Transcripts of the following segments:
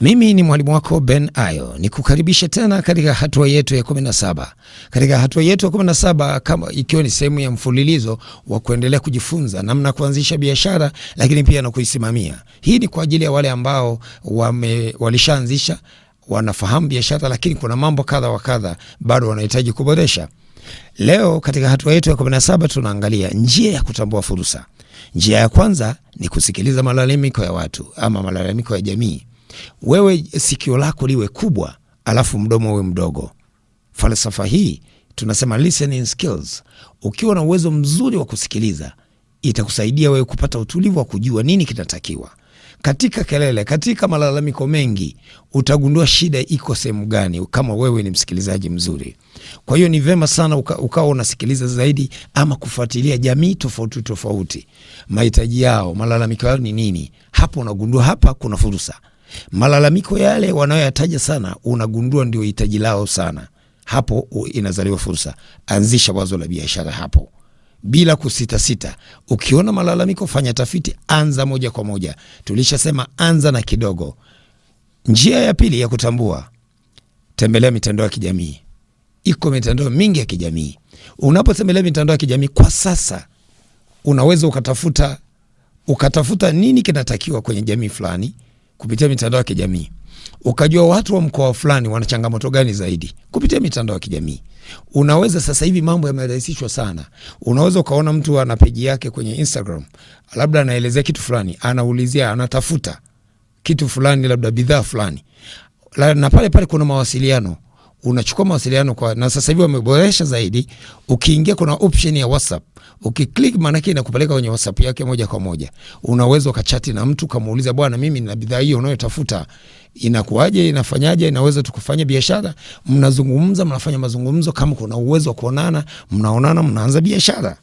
Mimi ni mwalimu wako Ben Ayo, ni kukaribisha tena katika hatua yetu ya 17. Katika hatua yetu ya 17, kama ikiwa ni sehemu ya mfululizo wa kuendelea kujifunza namna kuanzisha biashara, lakini pia na kuisimamia. Hii ni kwa ajili ya wale ambao walishaanzisha, wanafahamu biashara, lakini kuna mambo kadha wa kadha bado wanahitaji kuboresha. Leo katika hatua yetu ya 17 tunaangalia njia ya kutambua fursa. Njia ya kwanza ni kusikiliza malalamiko ya watu ama malalamiko ya jamii. Wewe sikio lako liwe kubwa, alafu mdomo uwe mdogo. Falsafa hii tunasema listening skills. Ukiwa na uwezo mzuri wa kusikiliza, itakusaidia wewe kupata utulivu wa kujua nini kinatakiwa. Katika kelele, katika malalamiko mengi, utagundua shida iko sehemu gani kama wewe ni msikilizaji mzuri. Kwa hiyo ni vema sana ukawa unasikiliza zaidi ama kufuatilia jamii tofauti tofauti. Mahitaji yao, malalamiko yao ni nini? Hapo unagundua hapa kuna fursa. Malalamiko yale wanayoyataja sana, unagundua ndio hitaji lao sana. Hapo inazaliwa fursa. Anzisha wazo la biashara hapo bila kusita sita. Ukiona malalamiko, fanya tafiti, anza moja kwa moja. Tulishasema anza na kidogo. Njia ya pili ya kutambua, tembelea mitandao ya kijamii. Iko mitandao mingi ya kijamii. Unapotembelea mitandao ya kijamii kwa sasa, unaweza ukatafuta nini kinatakiwa kwenye jamii fulani kupitia mitandao ya kijamii. Ukajua watu wa mkoa fulani wana changamoto gani zaidi kupitia mitandao ya kijamii. Unaweza sasa hivi mambo yamerahisishwa sana. Unaweza ukaona mtu ana page yake kwenye Instagram, labda anaelezea kitu fulani, anaulizia, anatafuta kitu fulani, labda bidhaa fulani. Na pale kuna mawasiliano. Unachukua mawasiliano na sasa hivi wameboresha zaidi. Ukiingia kuna option ya WhatsApp. Ukiklik maana yake inakupeleka kwenye WhatsApp yake moja kwa moja. Unaweza ukachati na mtu kumuuliza, bwana mimi nina bidhaa hiyo unayotafuta. Inakuaje, inafanyaje, inaweza tukufanya biashara? Mnazungumza, mnafanya mazungumzo, kama kuna uwezo wa kuonana, mnaonana, mnaanza biashara.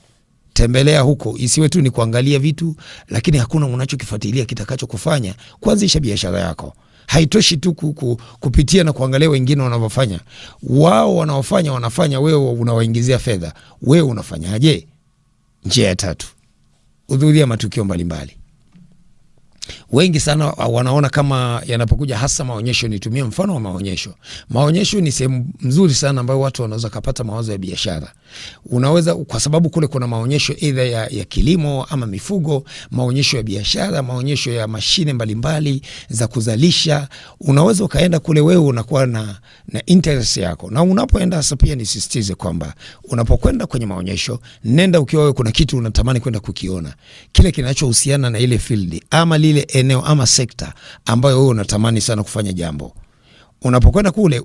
Tembelea huko, isiwe tu ni kuangalia vitu lakini hakuna unachokifuatilia kitakachokufanya kuanzisha biashara yako. Haitoshi tu kupitia na kuangalia wengine wanavyofanya. Wao wanafanya, wewe unawaingizia fedha. Wewe unafanyaje? Njia ya tatu, hudhuria matukio mbalimbali. Wengi sana wanaona kama yanapokuja hasa maonyesho, nitumie mfano wa maonyesho. Maonyesho ni sehemu nzuri sana ambayo watu wanaweza kupata mawazo ya biashara. Unaweza, kwa sababu kule kuna maonyesho either ya kilimo ama mifugo, maonyesho ya biashara, maonyesho ya mashine mbalimbali za kuzalisha. Unaweza ukaenda kule, wewe unakuwa na interest yako. Na unapoenda hasa, pia nisisitize kwamba unapokwenda kwenye maonyesho, nenda ukiwa wewe kuna kitu unatamani kwenda kukiona. Kile kinachohusiana na ile field ama lile eneo ama sekta ambayo wewe unatamani sana kufanya jambo. Unapokwenda kule,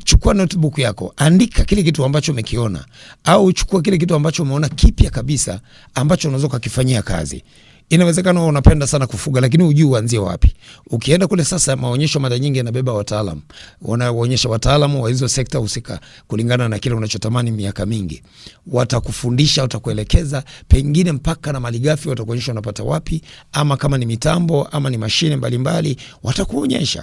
chukua notebook yako, andika kile kitu ambacho umekiona, au chukua kile kitu ambacho umeona kipya kabisa ambacho unaweza kukifanyia kazi. Inawezekana unapenda sana kufuga lakini hujui uanzie wapi. Ukienda kule sasa, maonyesho mara nyingi yanabeba wataalamu. Wanaonyesha wataalamu wa hizo sekta husika kulingana na kile unachotamani miaka mingi. Watakufundisha, watakuelekeza, pengine mpaka na malighafi watakuonyesha unapata wapi, ama kama ni mitambo ama ni mashine mbalimbali,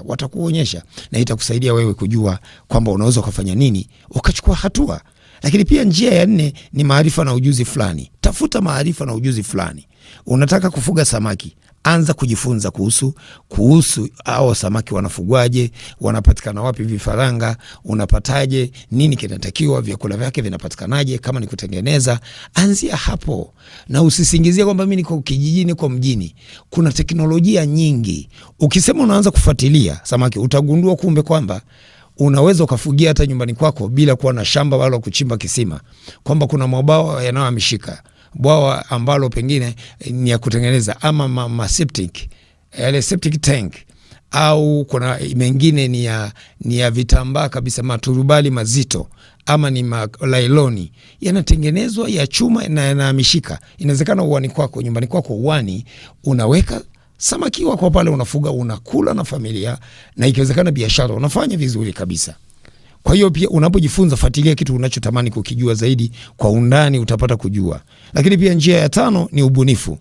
watakuonyesha na itakusaidia wewe kujua kwamba unaweza kufanya nini, ukachukua hatua. Lakini pia njia ya 4 ni maarifa na ujuzi fulani. Tafuta maarifa na ujuzi fulani. Unataka kufuga samaki, anza kujifunza kuhusu hao samaki wanafugwaje, wanapatikana wapi vifaranga, unapataje, nini kinatakiwa, vyakula vyake vinapatikanaje, kama ni kutengeneza, anzia hapo. Na usisingizie kwamba mimi niko kijijini, niko mjini. Kuna teknolojia nyingi. Ukisema unaanza kufuatilia samaki, utagundua kumbe kwamba unaweza ukafugia hata nyumbani kwako bila kuwa na shamba wala kuchimba kisima. Kwamba kuna mabwawa yanayohamishika, bwawa ambalo pengine ni ya kutengeneza, ama septic, yale septic tank, au kuna mengine ni ya vitambaa kabisa, maturubali mazito, ama ni lailoni, yanatengenezwa ya chuma na yanahamishika. Inawezekana uwani kwako, nyumbani kwako uwani, unaweka samaki wako pale, unafuga, unakula na familia, na ikiwezekana biashara unafanya vizuri kabisa. Kwa hiyo pia unapojifunza, fuatilia kitu unachotamani kukijua zaidi kwa undani, utapata kujua. Lakini pia njia ya 5 ni ubunifu.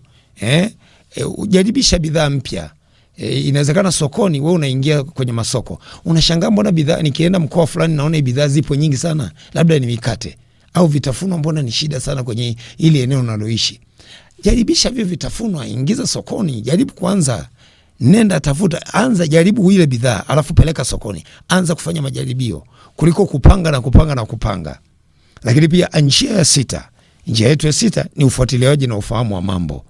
Ujaribisha bidhaa mpya. Inawezekana sokoni, wewe unaingia kwenye masoko, unashangaa mbona bidhaa, nikienda mkoa fulani naona bidhaa zipo nyingi sana, labda ni mikate au vitafunwa, mbona ni shida sana kwenye ile eneo unaloishi. Jaribisha vile vitafunwa, ingiza sokoni, jaribu kwanza. Nenda tafuta, anza jaribu ile bidhaa, alafu peleka sokoni. Anza kufanya majaribio kuliko kupanga na kupanga na kupanga. Lakini pia njia yetu ya sita ni ufuatiliaji na ufahamu wa mambo.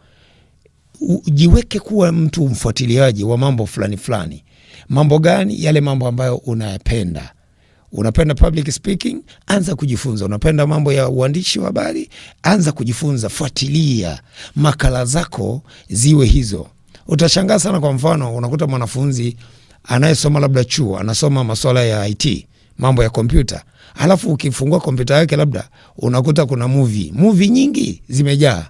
Jiweke kuwa mtu mfuatiliaji wa mambo fulani fulani. Mambo gani? Yale mambo ambayo unayapenda. Unapenda public speaking, anza kujifunza. Unapenda mambo ya uandishi wa habari, anza kujifunza. Fuatilia makala zako ziwe hizo. Utashangaa sana. Kwa mfano, unakuta mwanafunzi anayesoma labda chuo, anasoma masuala ya IT, mambo ya kompyuta. Alafu ukifungua kompyuta yake labda unakuta kuna movie nyingi zimejaa.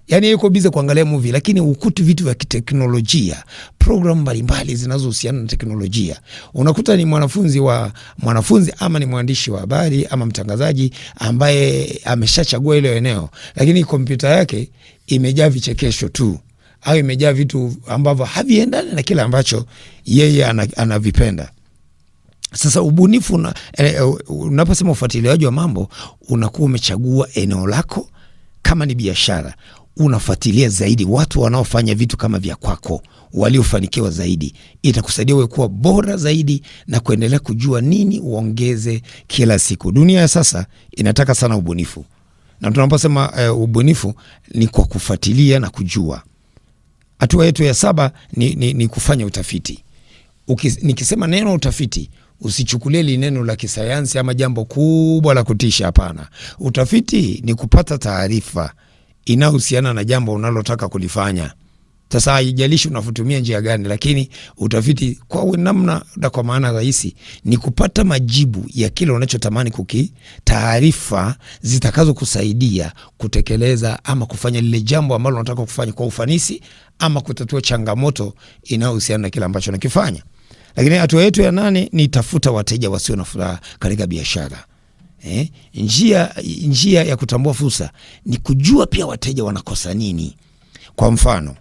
Yani yuko bize kuangalia movie, lakini ukuti vitu vya kiteknolojia, program mbalimbali zinazohusiana na teknolojia. Unakuta ni mwanafunzi ama ni mwandishi wa habari ama mtangazaji ambaye ameshachagua ile eneo, lakini kompyuta yake imejaa vichekesho tu, au imejaa vitu ambavyo haviendani na kile ambacho yeye anavipenda. Sasa ubunifu unaposema ufuatiliaji wa mambo, unakuwa umechagua eneo lako. Kama ni biashara, unafuatilia zaidi watu wanaofanya vitu kama vya kwako, waliofanikiwa zaidi. Itakusaidia wewe kuwa bora zaidi na kuendelea kujua nini uongeze kila siku. Dunia ya sasa inataka sana ubunifu. Na tunaposema ubunifu ni kwa kufuatilia na kujua. Hatua yetu ya 7 ni kufanya utafiti. Nikisema neno utafiti, usichukulie li neno la kisayansi ama jambo kubwa la kutisha, hapana. Utafiti ni kupata taarifa inayohusiana na jambo unalotaka kulifanya. Sasa haijalishi unafutumia njia gani, lakini utafiti kwa namna na kwa maana rahisi ni kupata majibu ya kile unachotamani taarifa zitakazo kusaidia kutekeleza ama kufanya lile jambo ambalo unataka kufanya kwa ufanisi, ama kutatua changamoto inayohusiana na kile ambacho unakifanya. Lakini hatua yetu ya 8 ni tafuta wateja wasio na furaha katika biashara. Njia ya kutambua fursa ni kujua pia wateja wanakosa nini. Kwa mfano,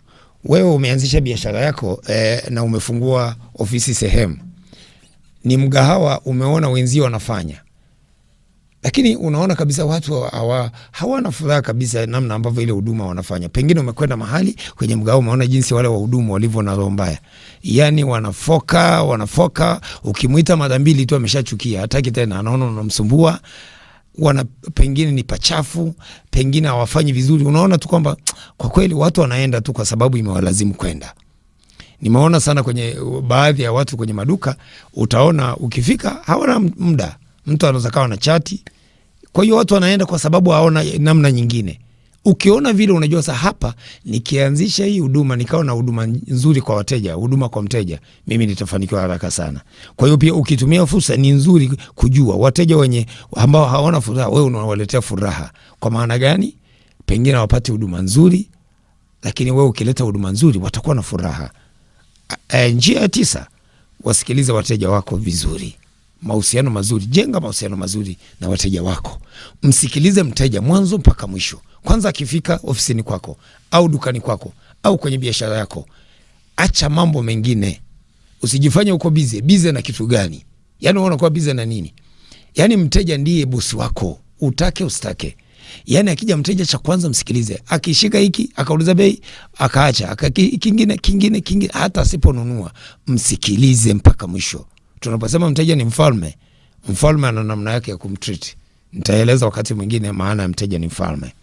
wewe umeanzisha biashara yako na umefungua ofisi sehemu. Ni mgahawa, umeona wenzio wanafanya, lakini unaona kabisa watu hawana furaha kabisa namna ambavyo ile huduma wanafanya. Pengine umekwenda mahali kwenye mgahawa, umeona jinsi wale wahudumu walivyo na roho mbaya. Yani wanafoka, ukimuita mara 2 tu ameshachukia, hataki tena, anaona unamsumbua. Pengine ni pachafu, pengine hawafanyi vizuri. Unaona tu kwamba kwa kweli watu wanaenda tu kwa sababu imewalazimu kwenda. Nimeona sana kwenye baadhi ya watu kwenye maduka, utaona ukifika hawana muda. Mtu anaweza kawa na chati. Kwa hiyo watu wanaenda kwa sababu haona namna nyingine. Ukiona vile unajua sasa, hapa nikianzisha hii huduma, nikawa na huduma nzuri kwa wateja, huduma kwa mteja, mimi nitafanikiwa haraka sana. Kwa hiyo pia ukitumia fursa, ni nzuri kujua wateja ambao hawana furaha, wewe unawaletea furaha. Kwa maana gani? Pengine wapate huduma nzuri, lakini wewe ukileta huduma nzuri watakuwa na furaha. Njia ya 9, wasikilize wateja wako vizuri. Mahusiano mazuri, jenga mahusiano mazuri na wateja wako. Msikilize mteja mwanzo mpaka mwisho. Kwanza akifika ofisini kwako au dukani kwako au kwenye biashara yako, acha mambo mengine. Usijifanye uko bize na kitu gani? Yani unakuwa bize na nini? Yani mteja ndiye bosi wako, utake usitake. Yani akija mteja, cha kwanza msikilize. Akishika hiki, akauliza bei, akaacha, kingine, hata asiponunua, msikilize mpaka mwisho. Tunaposema mteja ni mfalme ana namna yake ya kumtreat. Nitaeleza wakati mwingine maana ya mteja ni mfalme.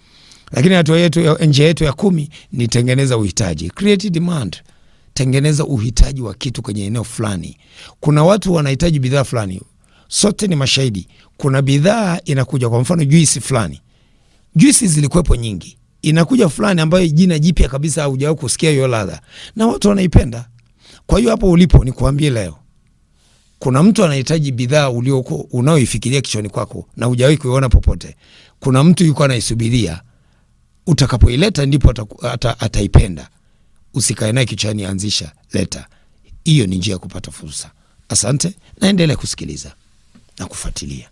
Lakini njia yetu ya 10 ni tengeneza uhitaji. Create demand. Tengeneza uhitaji wa kitu kwenye eneo fulani. Kuna watu wanahitaji bidhaa fulani. Sote ni mashahidi. Kuna bidhaa inakuja, kwa mfano juisi fulani. Juisi zilikuwepo nyingi. Inakuja fulani ambayo jina jipya kabisa, hujawahi kusikia hiyo ladha, na watu wanaipenda. Kwa hiyo hapo ulipo, ni kuambie leo, kuna mtu anahitaji bidhaa unaoifikiria kichwani kwako na hujawahi kuiona popote. Kuna mtu yuko anaisubiria. Utakapoileta ndipo ataipenda. Usikae naye kichwani, anzisha, leta. Hiyo ni njia ya kupata fursa. Asante, naendelea kusikiliza na kufuatilia.